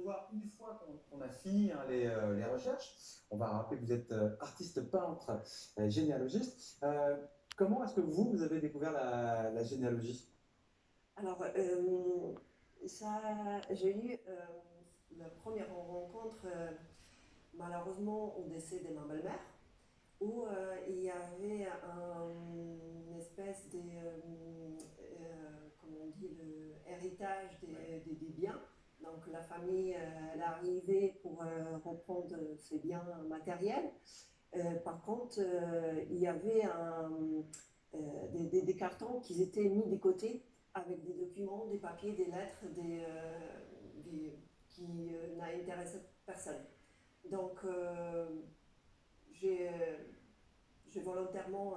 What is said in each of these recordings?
voir une fois qu'on a fini hein, les recherches. On va rappeler que vous êtes artiste peintre, généalogiste. Comment est-ce que vous avez découvert la généalogie? Alors, j'ai eu la première rencontre, malheureusement, au décès de ma belle-mère, où il y avait une espèce de, comment on dit, le héritage des biens. Donc, la famille, elle est arrivée pour reprendre ses biens matériels. Par contre, il y avait des cartons qui étaient mis de côté avec des documents, des papiers, des lettres, qui n'intéressaient personne. Donc, j'ai j'ai volontairement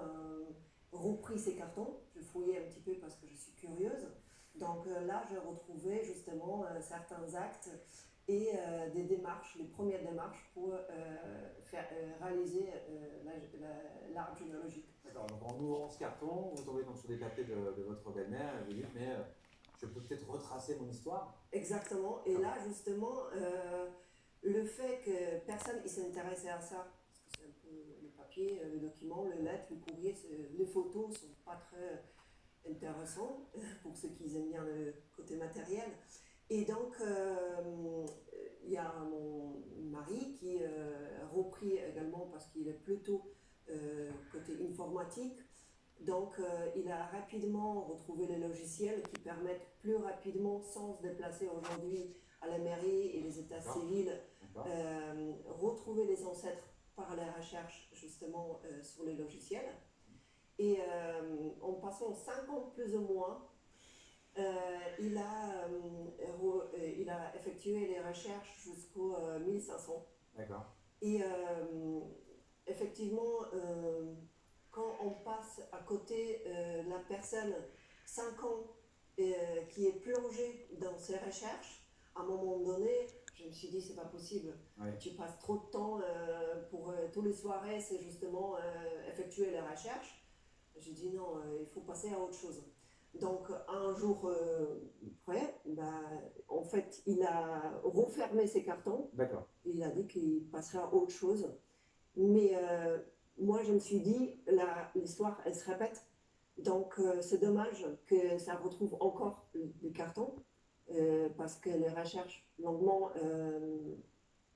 repris ces cartons. Je fouillais un petit peu parce que je suis curieuse. Donc là, j'ai retrouvé justement certains actes et des démarches, les premières démarches pour réaliser l'arbre généalogique. D'accord, donc en ouvrant ce carton, vous tombez donc sur des papiers de votre belle-mère et vous dites, mais je peux peut-être retracer mon histoire. Exactement. Et là, justement, le fait que personne ne s'intéressait à ça, parce que c'est un peu le papier, le document, le lettre, le courrier, les photos ne sont pas très intéressants pour ceux qui aiment bien le côté matériel. Et donc, il y a mon mari qui a repris également parce qu'il est plutôt côté informatique. Donc, il a rapidement retrouvé les logiciels qui permettent plus rapidement, sans se déplacer aujourd'hui à la mairie et les états civils, retrouver les ancêtres par la recherche justement sur les logiciels. Et en passant 5 ans plus ou moins, il a effectué les recherches jusqu'au 1500. D'accord. Et effectivement, quand on passe à côté la personne 5 ans qui est plongée dans ses recherches, à un moment donné, je me suis dit c'est pas possible. Oui. Tu passes trop de temps pour tous les soirées, c'est justement effectuer les recherches. J'ai dit non, il faut passer à autre chose. Donc un jour près, bah, en fait, il a refermé ses cartons. D'accord. Il a dit qu'il passerait à autre chose. Mais moi, je me suis dit, l'histoire, elle se répète. Donc, c'est dommage que ça retrouve encore les cartons, parce que les recherches longuement.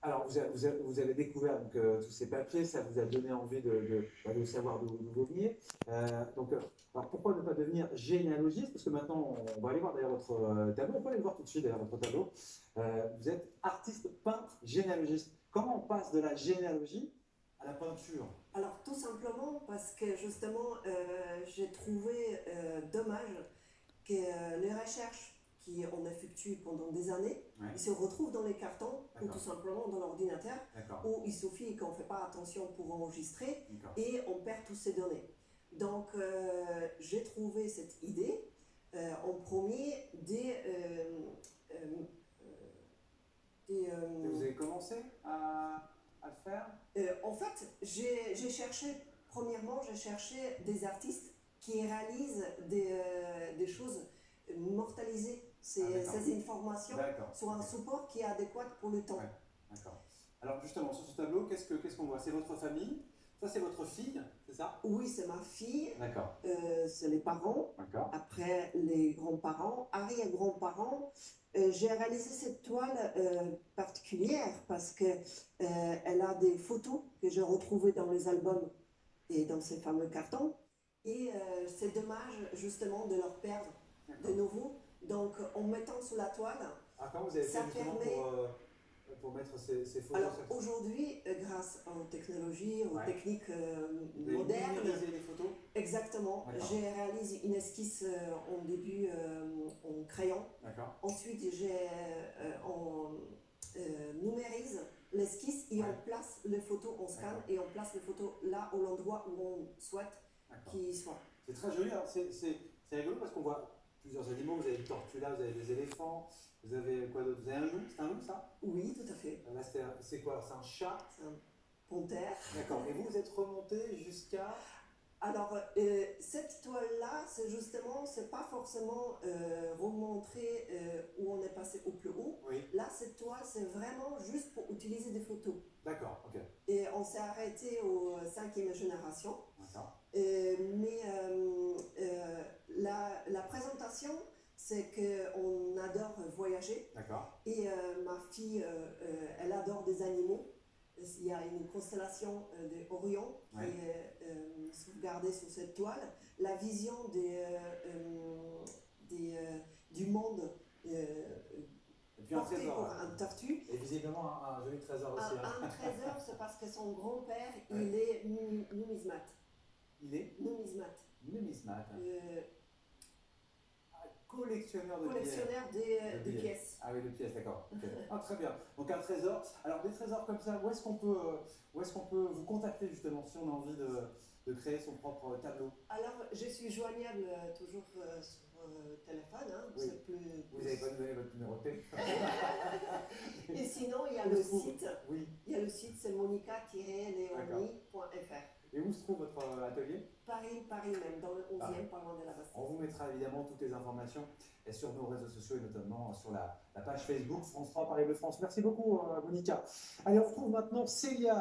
Alors, vous avez découvert donc, tous ces papiers, ça vous a donné envie de savoir d'où vous veniez. Alors pourquoi ne pas devenir généalogiste? Parce que maintenant, on va aller voir d'ailleurs votre tableau, on peut aller le voir tout de suite d'ailleurs, votre tableau. Vous êtes artiste, peintre, généalogiste. Comment on passe de la généalogie à la peinture? Alors, tout simplement parce que justement, j'ai trouvé dommage que les recherches qu'on effectue pendant des années, Ouais. ils se retrouvent dans les cartons ou tout simplement dans l'ordinateur, où il suffit qu'on ne fait pas attention pour enregistrer et on perd toutes ces données. Donc j'ai trouvé cette idée en premier Et vous avez commencé à le faire? En fait, j'ai cherché, premièrement, j'ai cherché des artistes qui réalisent des choses mortalisées, ces informations sur un support qui est adéquat pour le temps. Ouais, d'accord. Alors justement, sur ce tableau, qu'est-ce qu'on voit? C'est votre famille? Ça, c'est votre fille, c'est ça? Oui, c'est ma fille. D'accord. C'est les parents. D'accord. Après, les grands-parents, arrière-grands-parents. J'ai réalisé cette toile particulière parce que elle a des photos que j'ai retrouvées dans les albums et dans ces fameux cartons. Et c'est dommage justement de leur perdre de nouveau. Donc, en mettant sur la toile, Ah, comment vous avez ça fait justement permet. pour mettre ces photos? Alors aujourd'hui, grâce aux technologies, aux techniques Vous avez modernes, numérisé les photos? exactement, j'ai réalisé une esquisse en début en crayon. D'accord. Ensuite, on numérise l'esquisse et on place les photos, on scanne et on place les photos là, au l'endroit où on souhaite qu'ils soient. C'est très joli. Alors c'est rigolo parce qu'on voit plusieurs animaux. Vous avez des tortues là, vous avez des éléphants, vous avez quoi d'autre? Vous avez un loup? C'est un loup ça? Oui, tout à fait. Là, c'est quoi? C'est un chat? C'est un panthère. D'accord. Et vous êtes remonté jusqu'à... Alors, cette toile-là, c'est justement, c'est pas forcément remontrer où on est passé au plus haut. Oui, Là, cette toile, c'est vraiment juste pour utiliser des photos. d'accord, ok. Et on s'est arrêté aux 5e génération. D'accord. Mais la présentation, c'est qu'on adore voyager. D'accord. Et ma fille, elle adore des animaux. Il y a une constellation d'Orion qui Ouais. est sauvegardée sur cette toile. La vision du monde Et puis un portée trésor. par un tortue. Et visiblement un joli trésor aussi. Un trésor, c'est parce que son grand-père, Ouais. il est numismate. Il est Numismate. numismate, collectionneur de billets. Collectionneur de billets. pièces. Ah oui, de pièces, d'accord. Ok. Ah, très bien. Donc un trésor. Alors des trésors comme ça, où est-ce qu'on peut vous contacter justement si on a envie de créer son propre tableau? Alors, je suis joignable toujours sur téléphone. Hein, Oui. c'est plus. Vous n'avez pas donné votre numéro de téléphone. Et sinon, il y a Où le se trouve- site. Oui. Il y a le site, c'est monica-leoni.fr. Et où se trouve votre atelier? Paris même, dans le 11e, Paris. pas loin de la Bastille. On vous mettra évidemment toutes les informations et sur nos réseaux sociaux et notamment sur la page Facebook France 3 Paris de France. Merci beaucoup Monica. Allez, on retrouve maintenant Célia.